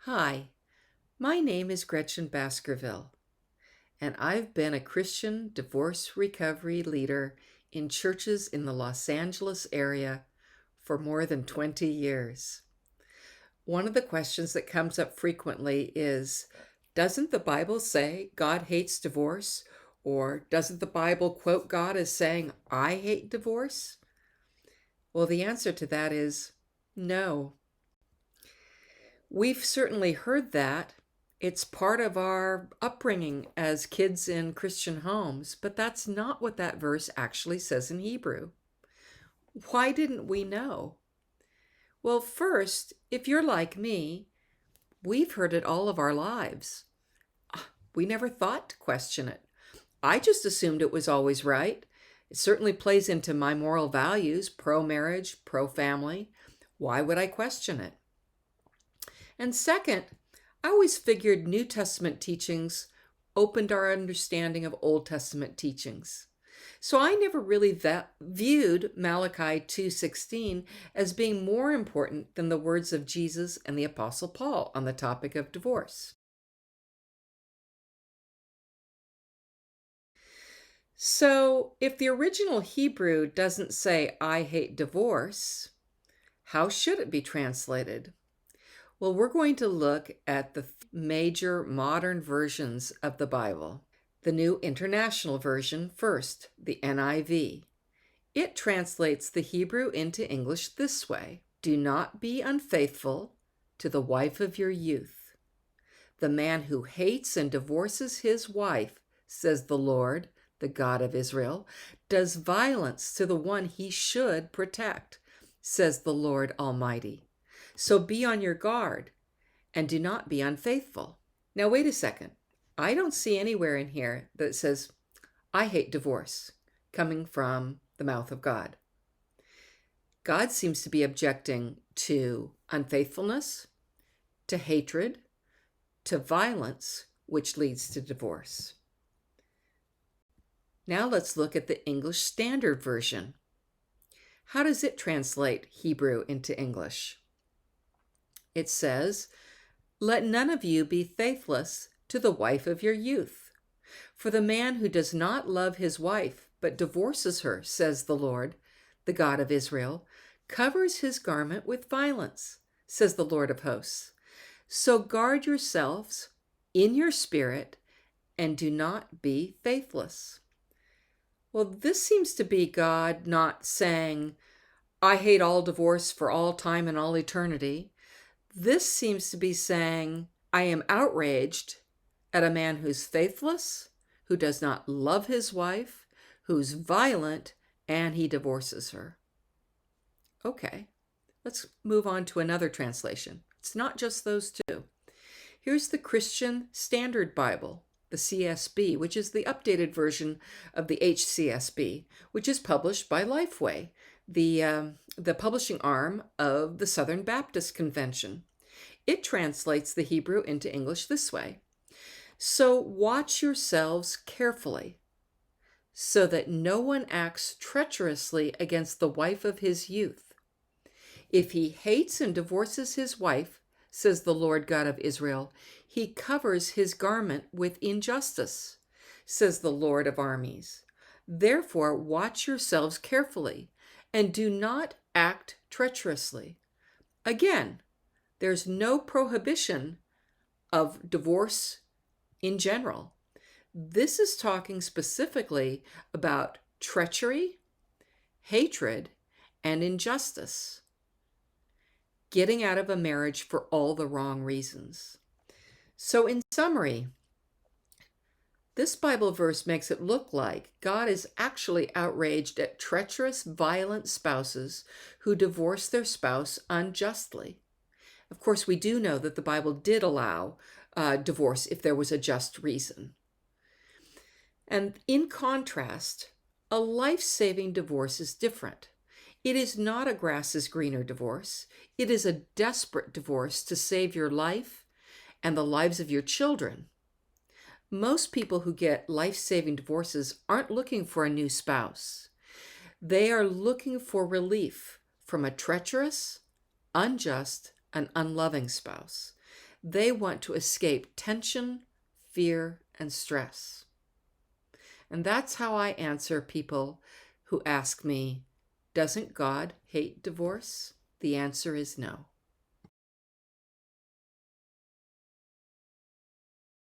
Hi, my name is Gretchen Baskerville, and I've been a Christian divorce recovery leader in churches in the Los Angeles area for more than 20 years. One of the questions that comes up frequently is, doesn't the Bible say God hates divorce? Or doesn't the Bible quote God as saying, I hate divorce? Well, the answer to that is no. We've certainly heard that. It's part of our upbringing as kids in Christian homes, but that's not what that verse actually says in Hebrew. Why didn't we know? Well, first, if you're like me, we've heard it all of our lives. We never thought to question it. I just assumed it was always right. It certainly plays into my moral values, pro-marriage, pro-family. Why would I question it? And second, I always figured New Testament teachings opened our understanding of Old Testament teachings. So I never really viewed Malachi 2:16 as being more important than the words of Jesus and the Apostle Paul on the topic of divorce. So if the original Hebrew doesn't say, I hate divorce, how should it be translated? Well, we're going to look at the major modern versions of the Bible. The New International Version first, the NIV. It translates the Hebrew into English this way: Do not be unfaithful to the wife of your youth. The man who hates and divorces his wife, says the Lord, the God of Israel, does violence to the one he should protect, says the Lord Almighty. So be on your guard and do not be unfaithful. Now, wait a second. I don't see anywhere in here that says, I hate divorce, coming from the mouth of God. God seems to be objecting to unfaithfulness, to hatred, to violence, which leads to divorce. Now let's look at the English Standard Version. How does it translate Hebrew into English? It says, Let none of you be faithless to the wife of your youth. For the man who does not love his wife, but divorces her, says the Lord, the God of Israel, covers his garment with violence, says the Lord of hosts. So guard yourselves in your spirit and do not be faithless. Well, this seems to be God not saying, I hate all divorce for all time and all eternity. This seems to be saying, I am outraged at a man who's faithless, who does not love his wife, who's violent, and he divorces her. Okay, let's move on to another translation. It's not just those two. Here's the Christian Standard Bible, the CSB, which is the updated version of the HCSB, which is published by Lifeway, the publishing arm of the Southern Baptist Convention. It translates the Hebrew into English this way: So watch yourselves carefully, so that no one acts treacherously against the wife of his youth. If he hates and divorces his wife, says the Lord God of Israel, he covers his garment with injustice, says the Lord of armies. Therefore, watch yourselves carefully and do not act treacherously. Again, there's no prohibition of divorce in general. This is talking specifically about treachery, hatred, and injustice. Getting out of a marriage for all the wrong reasons. So in summary, this Bible verse makes it look like God is actually outraged at treacherous, violent spouses who divorce their spouse unjustly. Of course, we do know that the Bible did allow divorce if there was a just reason. And in contrast, a life-saving divorce is different. It is not a grass is greener divorce. It is a desperate divorce to save your life and the lives of your children. Most people who get life-saving divorces aren't looking for a new spouse. They are looking for relief from a treacherous, unjust, an unloving spouse. They want to escape tension, fear, and stress. And that's how I answer people who ask me, doesn't God hate divorce? The answer is no.